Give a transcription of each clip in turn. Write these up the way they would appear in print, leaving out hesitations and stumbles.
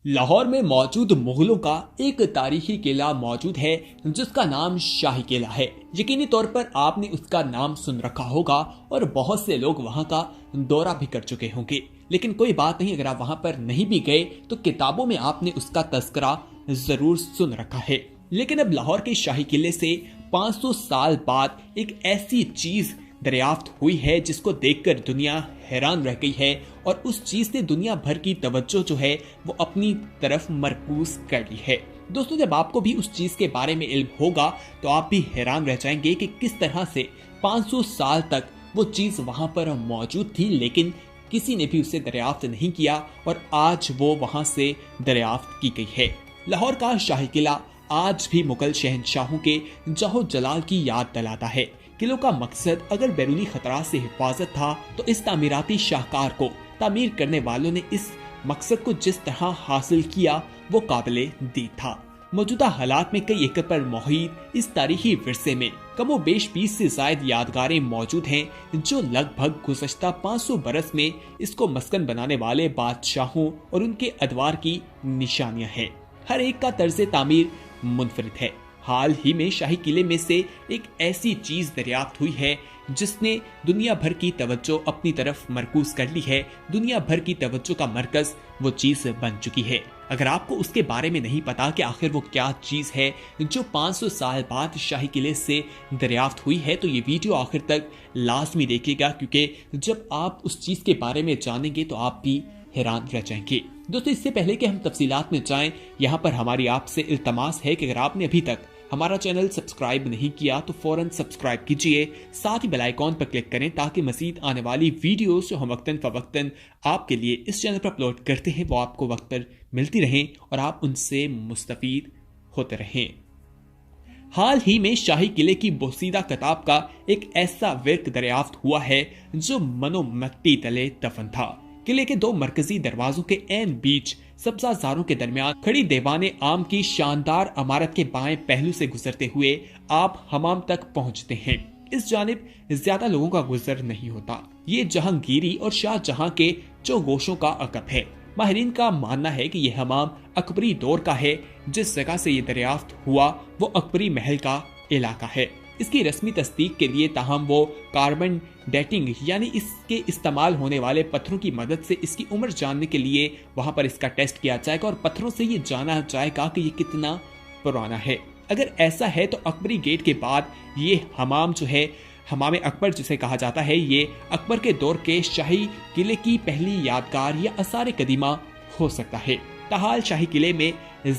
لاہور میں موجود مغلوں کا ایک تاریخی قلعہ موجود ہے جس کا نام شاہی قلعہ ہے۔ یقینی طور پر آپ نے اس کا نام سن رکھا ہوگا اور بہت سے لوگ وہاں کا دورہ بھی کر چکے ہوں گے، لیکن کوئی بات نہیں، اگر آپ وہاں پر نہیں بھی گئے تو کتابوں میں آپ نے اس کا تذکرہ ضرور سن رکھا ہے۔ لیکن اب لاہور کے شاہی قلعے سے 500 سال بعد ایک ایسی چیز دریافت ہوئی ہے جس کو دیکھ کر دنیا حیران رہ گئی ہے، اور اس چیز نے دنیا بھر کی توجہ جو ہے وہ اپنی طرف مرکوز کر لی ہے۔ دوستو، جب آپ کو بھی اس چیز کے بارے میں علم ہوگا تو آپ بھی حیران رہ جائیں گے کہ کس طرح سے 500 سال تک وہ چیز وہاں پر موجود تھی، لیکن کسی نے بھی اسے دریافت نہیں کیا، اور آج وہ وہاں سے دریافت کی گئی ہے۔ لاہور کا شاہی قلعہ آج بھی مغل شہنشاہوں کے جوہر جلال کی یاد دلاتا ہے۔ قلعوں کا مقصد اگر بیرونی خطرات سے حفاظت تھا تو اس تعمیراتی شاہکار کو تعمیر کرنے والوں نے اس مقصد کو جس طرح حاصل کیا وہ قابل دید تھا۔ موجودہ حالات میں کئی ایکڑ پر محیط اس تاریخی ورثے میں کم و بیش 20 سے زائد یادگاریں موجود ہیں جو لگ بھگ گزشتہ 500 برس میں اس کو مسکن بنانے والے بادشاہوں اور ان کے ادوار کی نشانیاں ہیں۔ ہر ایک کا طرز تعمیر منفرد ہے۔ حال ہی میں شاہی قلعے میں سے ایک ایسی چیز دریافت ہوئی ہے جس نے دنیا بھر کی توجہ اپنی طرف مرکوز کر لی ہے۔ دنیا بھر کی توجہ کا مرکز وہ چیز بن چکی ہے۔ اگر آپ کو اس کے بارے میں نہیں پتا کہ آخر وہ کیا چیز ہے جو 500 سال بعد شاہی قلعے سے دریافت ہوئی ہے، تو یہ ویڈیو آخر تک لازمی دیکھیے گا، کیونکہ جب آپ اس چیز کے بارے میں جانیں گے تو آپ بھی حیران رہ جائیں گے۔ دوستو، اس سے پہلے کہ ہم تفصیلات میں جائیں، یہاں پر ہماری آپ سے التماس ہے کہ اگر آپ نے ابھی تک ہمارا چینل سبسکرائب نہیں کیا تو فوراً سبسکرائب کیجئے، ساتھ ہی بیل آئیکن پر کلک کریں تاکہ مزید آنے والی ویڈیوز جو ہم وقتاً فوقتاً آپ کے لیے اس چینل پر اپلوڈ کرتے ہیں وہ آپ کو وقت پر ملتی رہیں اور آپ ان سے مستفید ہوتے رہیں۔ حال ہی میں شاہی قلعے کی بوسیدہ کتاب کا ایک ایسا ورق دریافت ہوا ہے جو منو مٹی تلے دفن تھا۔ قلعے کے 2 مرکزی دروازوں کے عین بیچ سبزہ زاروں کے درمیان کھڑی دیوان عام کی شاندار عمارت کے بائیں پہلو سے گزرتے ہوئے آپ حمام تک پہنچتے ہیں۔ اس جانب زیادہ لوگوں کا گزر نہیں ہوتا۔ یہ جہانگیری اور شاہ جہاں کے چوگوشوں کا عقب ہے۔ ماہرین کا ماننا ہے کہ یہ حمام اکبری دور کا ہے۔ جس جگہ سے یہ دریافت ہوا وہ اکبری محل کا علاقہ ہے۔ اس کی رسمی تصدیق کے لیے تاہم وہ کاربن ڈیٹنگ یعنی اس کے استعمال ہونے والے پتھروں کی مدد سے اس کی عمر جاننے کے لیے وہاں پر اس کا ٹیسٹ کیا جائے گا اور پتھروں سے یہ جانا جائے گا کہ یہ کتنا پرانا ہے۔ اگر ایسا ہے تو اکبری گیٹ کے بعد یہ حمام جو ہے، حمام اکبر جسے کہا جاتا ہے، یہ اکبر کے دور کے شاہی قلعے کی پہلی یادگار یا آثار قدیمہ ہو سکتا ہے۔ تاحال شاہی قلعے میں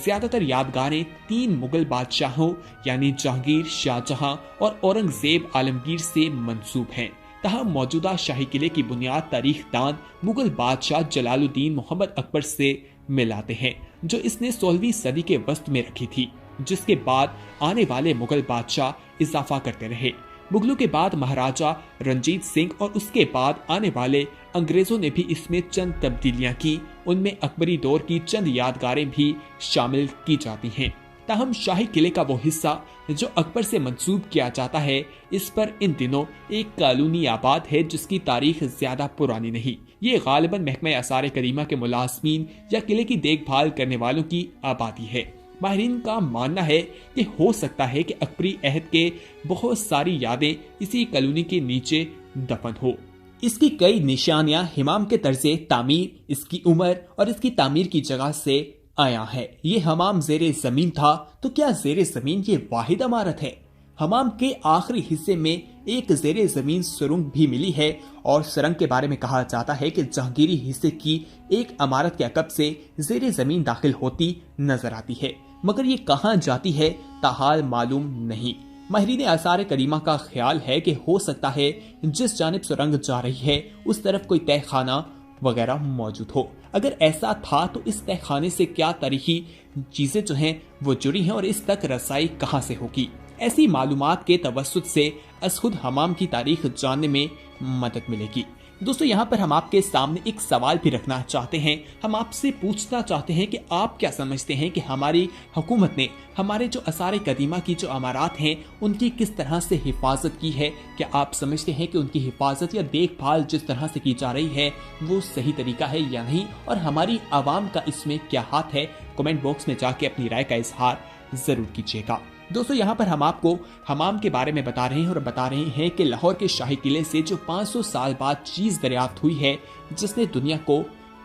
زیادہ تر یادگاریں 3 مغل بادشاہوں یعنی جہانگیر، شاہ جہاں اور اورنگزیب عالمگیر سے منسوب ہیں۔ تاہم موجودہ شاہی قلعے کی بنیاد تاریخ دان مغل بادشاہ جلال الدین محمد اکبر سے ملاتے ہیں، جو اس نے 16ویں صدی کے وسط میں رکھی تھی، جس کے بعد آنے والے مغل بادشاہ اضافہ کرتے رہے۔ مغلوں کے بعد مہاراجہ رنجیت سنگھ اور اس کے بعد آنے والے انگریزوں نے بھی اس میں چند تبدیلیاں کی۔ ان میں اکبری دور کی چند یادگاریں بھی شامل کی جاتی ہیں۔ تاہم شاہی قلعے کا وہ حصہ جو اکبر سے منسوب کیا جاتا ہے، اس پر ان دنوں ایک کالونی آباد ہے جس کی تاریخ زیادہ پرانی نہیں۔ یہ غالباً محکمہ آثار قدیمہ کے ملازمین یا قلعے کی دیکھ بھال کرنے والوں کی آبادی ہے۔ ماہرین کا ماننا ہے کہ ہو سکتا ہے کہ اکبری عہد کے بہت ساری یادیں اسی کالونی کے نیچے دفن ہو۔ اس کی کئی نشانیاں حمام کے طرز تعمیر، اس کی عمر اور اس کی تعمیر کی جگہ سے آیا ہے۔ یہ حمام زیر زمین تھا، تو کیا زیر زمین یہ واحد عمارت ہے؟ حمام کے آخری حصے میں ایک زیر زمین سرنگ بھی ملی ہے، اور سرنگ کے بارے میں کہا جاتا ہے کہ جہانگیری حصے کی ایک عمارت کے عقب سے زیر زمین داخل ہوتی نظر آتی ہے، مگر یہ کہاں جاتی ہے تاحال معلوم نہیں۔ ماہرین آثار قدیمہ کا خیال ہے کہ ہو سکتا ہے جس جانب سرنگ جا رہی ہے اس طرف کوئی تہہ خانہ وغیرہ موجود ہو۔ اگر ایسا تھا تو اس تہہ خانے سے کیا تاریخی چیزیں جو ہیں وہ جڑی ہیں اور اس تک رسائی کہاں سے ہوگی؟ ایسی معلومات کے توسط سے از خود حمام کی تاریخ جاننے میں مدد ملے گی۔ दोस्तों यहाँ पर हम आपके सामने एक सवाल भी रखना चाहते हैं। हम आपसे पूछना चाहते हैं कि आप क्या समझते हैं कि हमारी हुकूमत ने हमारे जो आसार कदीमा की जो अमारात हैं उनकी किस तरह से हिफाजत की है? क्या आप समझते हैं कि उनकी हिफाजत या देखभाल जिस तरह से की जा रही है वो सही तरीका है या नहीं, और हमारी आवाम का इसमें क्या हाथ है? कमेंट बॉक्स में जाके अपनी राय का इजहार जरूर कीजिएगा। दोस्तों यहाँ पर हम आपको हमाम के बारे में बता रहे हैं और बता रहे हैं कि लाहौर के शाही किले से जो 500 साल बाद चीज दरियाफ्त हुई है जिसने दुनिया को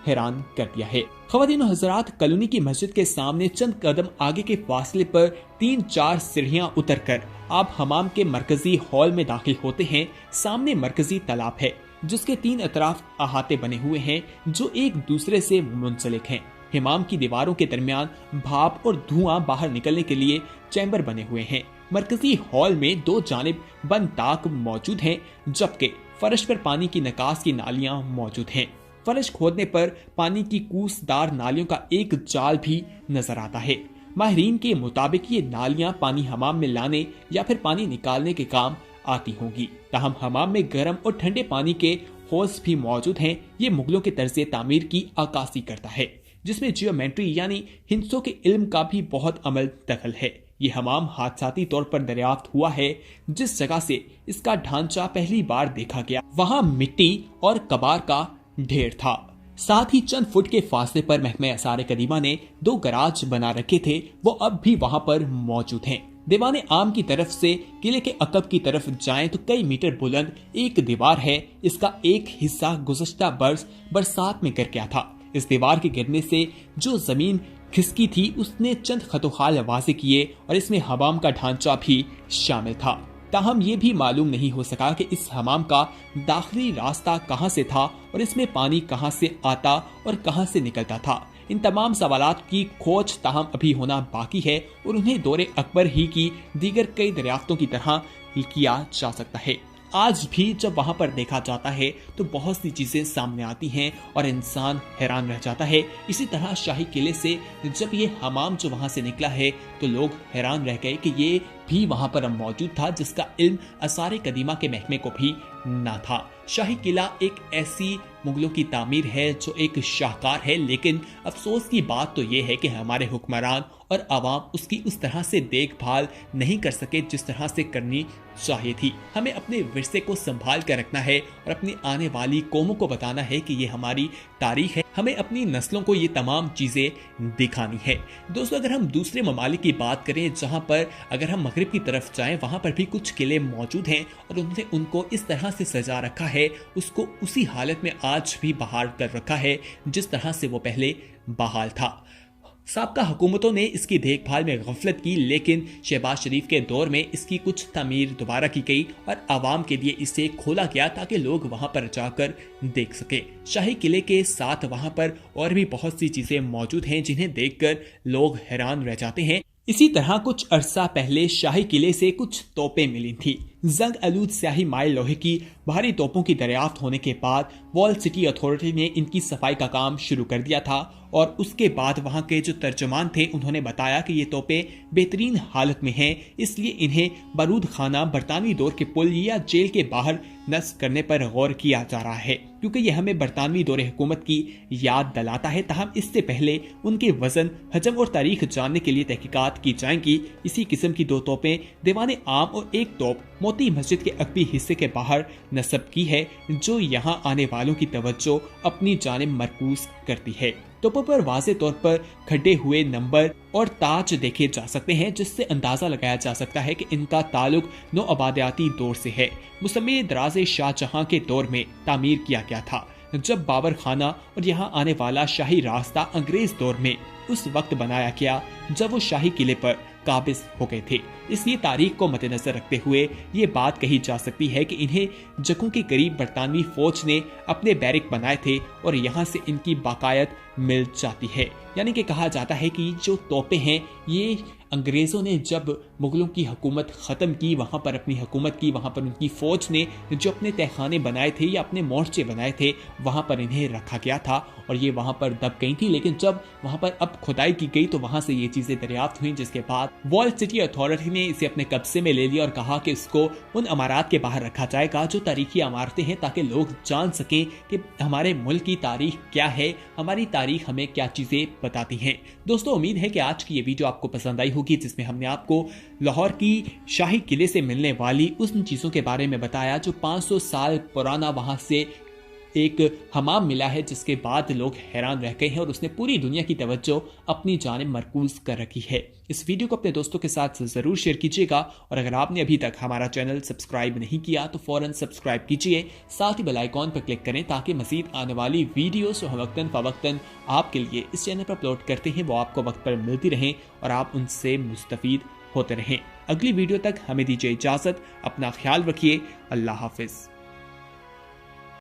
हैरान कर दिया है। ख्वातीन और हजरात, कॉलोनी की मस्जिद के सामने चंद कदम आगे के फासले पर 3-4 सीढ़ियां उतरकर आप हमाम के मरकजी हॉल में दाखिल होते हैं। सामने मरकजी तालाब है जिसके 3 अतराफ अहाते बने हुए हैं जो एक दूसरे से मुंसलिक हैं। हमाम की दीवारों के दरमियान भाप और धुआं बाहर निकलने के लिए चैम्बर बने हुए हैं। मरकजी हॉल में 2 जानिब बंद ताक मौजूद हैं, जबकि फर्श पर पानी की निकास की नालियां मौजूद हैं। फर्श खोदने पर पानी की कूसदार नालियों का एक जाल भी नजर आता है। माहिरीन के मुताबिक ये नालियां पानी हमाम में लाने या फिर पानी निकालने के काम आती होंगी। ताहम हमाम में गर्म और ठंडे पानी के हौज भी मौजूद हैं। ये मुगलों के तर्ज तामीर की अक्कासी करता है, जिसमें जियोमेट्री यानी हिंसों के इल्म का भी बहुत अमल दखल है। ये हमाम हादसाती तौर पर दरियाफ्त हुआ है। जिस जगह से इसका ढांचा पहली बार देखा गया वहां मिट्टी और कबार का ढेर था। साथ ही चंद फुट के फासले पर महकमे आसार कदीमा ने 2 गराज बना रखे थे, वो अब भी वहां पर मौजूद हैं। दीवाने आम की तरफ से किले के अकब की तरफ जाएं तो कई मीटर बुलंद एक दीवार है। इसका एक हिस्सा गुज़श्ता बरसात में गिर गया था। इस दीवार के गिरने से जो जमीन खिसकी थी उसने चंद खतोखाल वाज़े किए और इसमें हमाम का ढांचा भी शामिल था। ताहम ये भी मालूम नहीं हो सका कि इस हमाम का दाखिली रास्ता कहां से था और इसमें पानी कहां से आता और कहां से निकलता था। इन तमाम सवालात की खोज ताहम अभी होना बाकी है और उन्हें दौरे अकबर ही की दीगर कई दरियाफ्तों की तरह किया जा सकता है। आज भी जब वहां पर देखा जाता है तो बहुत सी चीजें सामने आती हैं और इंसान हैरान रह जाता है। इसी तरह शाही किले से जब ये हमाम जो वहां से निकला है तो लोग हैरान रह गए कि ये भी वहां पर मौजूद था जिसका इल्म आसार कदीमा के महकमे को भी ना था। शाही किला एक ऐसी मुगलों की तामीर है जो एक शाहकार है, लेकिन अफसोस की बात तो ये है कि हमारे हुक्मरान और आवाम उसकी उस तरह से देखभाल नहीं कर सके जिस तरह से करनी चाहिए थी। हमें अपने विरसे को संभाल कर रखना है और अपनी आने वाली कौमों को बताना है कि ये हमारी तारीख है। हमें अपनी नस्लों को ये तमाम चीजें दिखानी है। दोस्तों, अगर हम दूसरे ममालिक की बात करें जहां पर अगर हम मगरिब की तरफ जाएं वहां पर भी कुछ किले मौजूद हैं और उन्होंने उनको इस तरह से सजा रखा है, उसको उसी हालत में आज भी बहाल कर रखा है जिस तरह से वो पहले बहाल था। साबका हुकूमतों ने इसकी देखभाल में गफलत की, लेकिन शहबाज शरीफ के दौर में इसकी कुछ तमीर दोबारा की गई और आवाम के लिए इसे खोला गया ताकि लोग वहां पर जाकर देख सके। शाही किले के साथ वहां पर और भी बहुत सी चीजें मौजूद हैं जिन्हें देखकर लोग हैरान रह जाते हैं। इसी तरह कुछ अरसा पहले शाही किले से कुछ तोपें मिली थी। जंग आलूद स्याही माइल लोहे की भारी तोपों की दरियाफ्त होने के बाद वॉल सिटी अथॉरिटी ने इनकी सफाई का काम शुरू कर दिया था और उसके बाद वहां के जो तर्जुमान थे उन्होंने बताया कि ये तोपें बेहतरीन हालत में हैं, इसलिए इन्हें बारूद खाना, बरतानवी दौर के पुल या जेल के बाहर नस्ब करने पर गौर किया जा रहा है, क्योंकि यह हमें बरतानवी दौरे हुकूमत की याद दिलाता है। ताहम इससे पहले उनके वजन, हजम और तारीख जानने के लिए तहकीकात की जाएंगी। इसी किस्म की 2 तोपें दीवाने आम और एक तोप मोती मस्जिद के अकबी हिस्से के बाहर नस्ब की है, जो यहाँ आने वालों की तवज्जो अपनी जानिब मरकूज करती है। तोपों पर वाज़े तौर पर खड्डे हुए नंबर और ताज देखे जा सकते हैं, जिससे अंदाजा लगाया जा सकता है कि इनका ताल्लुक नौआबादियाती दौर से है। मुसम्मे दराज़े शाहजहां के दौर में तामीर किया गया था, जब बाबर खाना और यहाँ आने वाला शाही रास्ता अंग्रेज दौर में उस वक्त बनाया गया जब वो शाही किले पर काबिज हो गए थे। इसलिए तारीख को मद्देनजर रखते हुए ये बात कही जा सकती है कि इन्हें जगहों के करीब बरतानवी फौज ने अपने बैरिक बनाए थे और यहाँ से इनकी बाकायत मिल जाती है। यानी कि कहा जाता है कि जो तोपें हैं ये अंग्रेजों ने जब मुगलों की हुकूमत ख़त्म की, वहाँ पर अपनी हुकूमत की, वहाँ पर उनकी फ़ौज ने जो अपने तहखाने बनाए थे या अपने मोर्चे बनाए थे वहाँ पर इन्हें रखा गया था और ये वहाँ पर दब गई थी। लेकिन जब वहाँ पर अब जब खुदाई की गई तो वहां से ये चीजें दरियाफ्त हुई, जिसके बाद वॉल सिटी अथॉरिटी ने इसे अपने कब्जे में ले लिया और कहा कि इसको उन इमारत के बाहर रखा जाएगा जो तारीखी इमारतें हैं, ताकि लोग जान सकें कि हमारे मुल्क की तारीख क्या है, हमारी तारीख हमें क्या चीजें बताती हैं। दोस्तों, उम्मीद है कि आज की ये वीडियो आपको पसंद आई होगी, जिसमें हमने आपको लाहौर की शाही किले से मिलने वाली उन चीजों के बारे में बताया जो 500 साल पुराना वहां से एक हमाम मिला है, जिसके बाद लोग हैरान रह गए हैं और उसने पूरी दुनिया की तवज्जो अपनी जानिब मरकूज कर रखी है। इस वीडियो को अपने दोस्तों के साथ जरूर शेयर कीजिएगा और अगर आपने अभी तक हमारा चैनल सब्सक्राइब नहीं किया तो फौरन सब्सक्राइब कीजिए, साथ ही बेल आइकॉन पर क्लिक करें ताकि मजीद आने वाली वीडियोस जो हम वक्तन फवक्तन आपके लिए इस चैनल पर अपलोड करते हैं वो आपको वक्त पर मिलती रहें और आप उनसे मुस्तफीद होते रहें। अगली वीडियो तक हमें दीजिए इजाजत, अपना ख्याल रखिए, अल्लाह हाफिज।